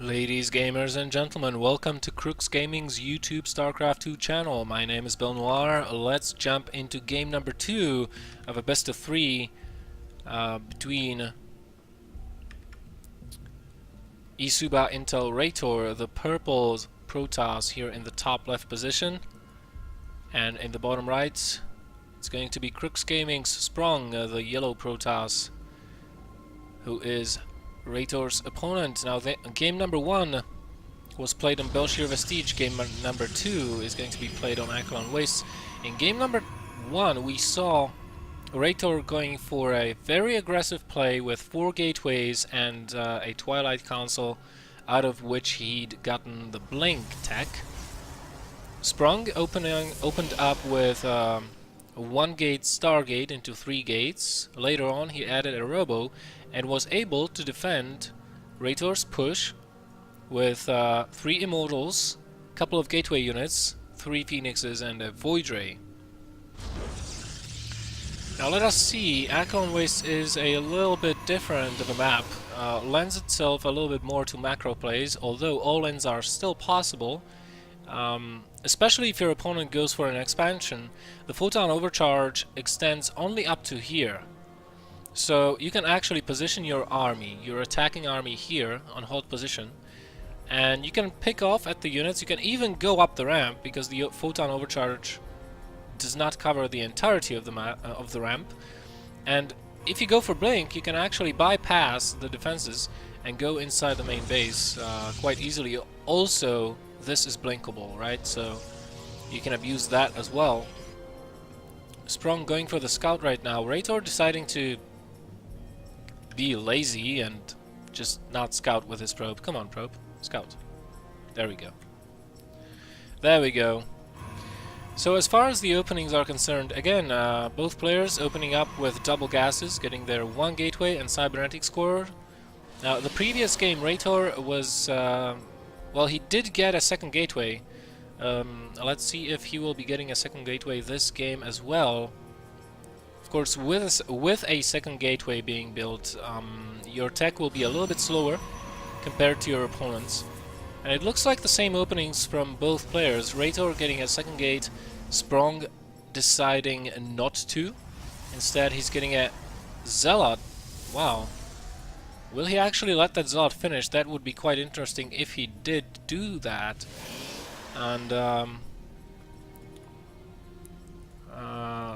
Ladies, gamers, and gentlemen, welcome to Crux Gaming's YouTube StarCraft 2 channel. My name is Noir. Let's jump into game number 2 of a best of 3 between Isuba Intel Reitor, the purple Protoss here in the top left position, and in the bottom right it's going to be Crux Gaming's SpronG, the yellow Protoss, who is Reitor's opponent. Now, game number 1 was played on Belshir Vestige. Game number 2 is going to be played on Acheron Wastes. In game number 1, we saw Reitor going for a very aggressive play with 4 gateways and a Twilight Council, out of which he'd gotten the Blink tech. SpronG opened up with a 1-gate Stargate into 3 gates. Later on, he added a Robo and was able to defend Reitor's push with 3 Immortals, a couple of gateway units, 3 Phoenixes, and a Void Ray. Now let us see. Acheron Wastes is a little bit different of a map. Lends itself a little bit more to macro plays, although all-ins are still possible. Especially if your opponent goes for an expansion. The photon overcharge extends only up to here. So you can actually position your army, your attacking army, here on hold position, and you can pick off at the units. You can even go up the ramp, because the photon overcharge does not cover the entirety of the ramp. And if you go for Blink, you can actually bypass the defenses and go inside the main base quite easily. Also, this is blinkable, right? So you can abuse that as well. SpronG going for the scout right now. Reitor deciding to be lazy and just not scout with his probe. Come on, probe. Scout. There we go. There we go. So as far as the openings are concerned, again, both players opening up with double gases, getting their 1 gateway and cybernetic score. Now, the previous game, Reitor was... well, he did get a 2nd gateway. Let's see if he will be getting a 2nd gateway this game as well. Of course, with a 2nd gateway being built, your tech will be a little bit slower compared to your opponents. And it looks like the same openings from both players. Reitor getting a 2nd gate, SpronG deciding not to. Instead, he's getting a Zealot. Wow. Will he actually let that Zealot finish? That would be quite interesting if he did do that. And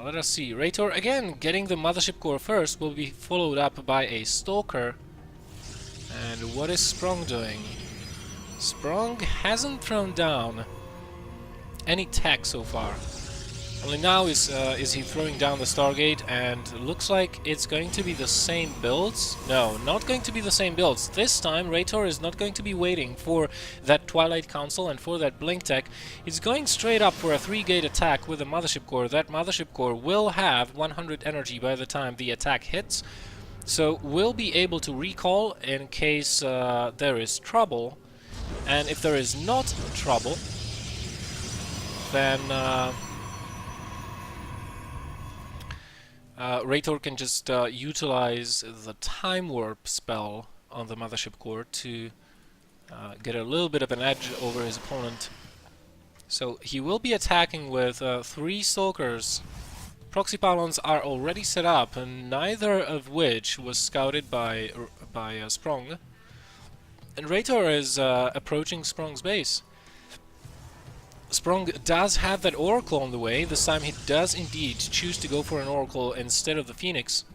let us see. Reitor again getting the Mothership Core first, will be followed up by a Stalker. And what is SpronG doing? SpronG hasn't thrown down any tech so far. Only now is he throwing down the Stargate, and looks like it's going to be the same builds. No, not going to be the same builds. This time Reitor is not going to be waiting for that Twilight Council and for that Blink tech. He's going straight up for a 3-gate attack with a Mothership Core. That Mothership Core will have 100 energy by the time the attack hits, so we'll be able to recall in case there is trouble. And if there is not trouble, then Reitor can just utilize the Time Warp spell on the Mothership Core to get a little bit of an edge over his opponent. So he will be attacking with 3 Stalkers. Proxy pylons are already set up, and neither of which was scouted by SpronG. And Reitor is approaching SpronG's base. SpronG does have that Oracle on the way. This time he does indeed choose to go for an Oracle instead of the Phoenix.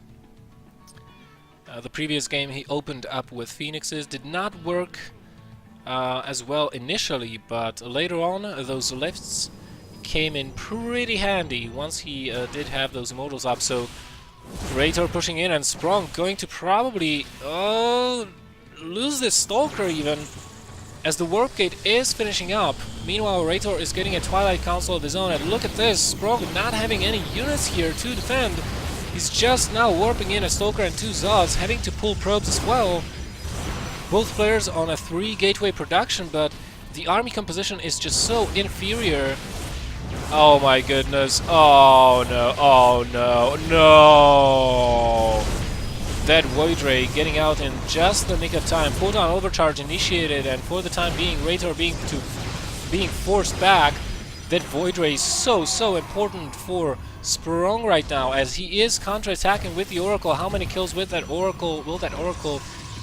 The previous game he opened up with Phoenixes. Did not work as well initially, but later on those lifts came in pretty handy once he did have those Immortals up. So Reitor pushing in, and SpronG going to probably lose this Stalker even, as the Warp Gate is finishing up. Meanwhile, Reitor is getting a Twilight Council of his own, and look at this, SpronG not having any units here to defend. He's just now warping in a Stalker and 2 Zealots, having to pull probes as well. Both players on a 3 gateway production, but the army composition is just so inferior. Oh my goodness, oh no, no. That Void Ray getting out in just the nick of time. Photon overcharge initiated, and for the time being, Reitor being forced back. That Void Ray is so important for SpronG right now, as he is counter-attacking with the Oracle. How many kills with that Oracle will that Oracle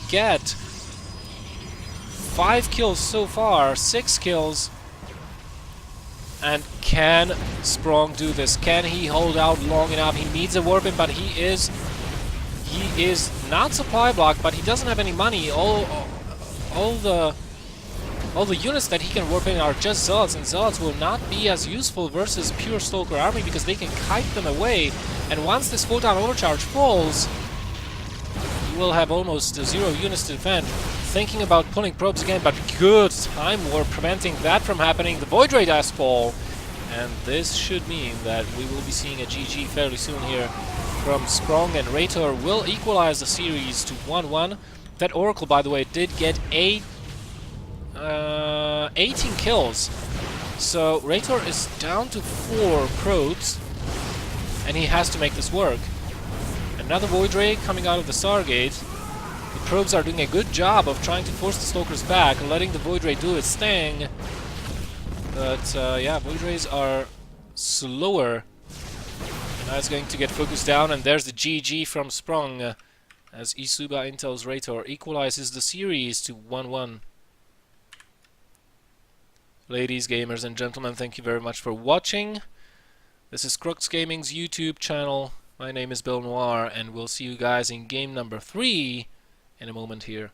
get? 5 kills so far, 6 kills. And can SpronG do this? Can he hold out long enough? He needs a warp in, but he is not supply blocked, but he doesn't have any money. All the units that he can warp in are just Zealots, and Zealots will not be as useful versus pure Stalker army because they can kite them away. And once this Photon overcharge falls, he will have almost 0 units to defend. Thinking about pulling probes again, but good time warp preventing that from happening. The Void Ray does fall, and this should mean that we will be seeing a GG fairly soon here from SpronG, and Reitor will equalize the series to 1-1. That Oracle, by the way, did get 18 kills. So Reitor is down to 4 probes, and he has to make this work. Another Void Ray coming out of the Stargate. The probes are doing a good job of trying to force the Stalkers back, letting the Void Ray do its thing. But yeah, Void Rays are slower. Now it's going to get focused down, and there's the GG from SpronG as Isuba Intel's Reitor equalizes the series to 1-1. Ladies, gamers, and gentlemen, thank you very much for watching. This is Crux Gaming's YouTube channel. My name is Bill Noir, and we'll see you guys in game number 3 in a moment here.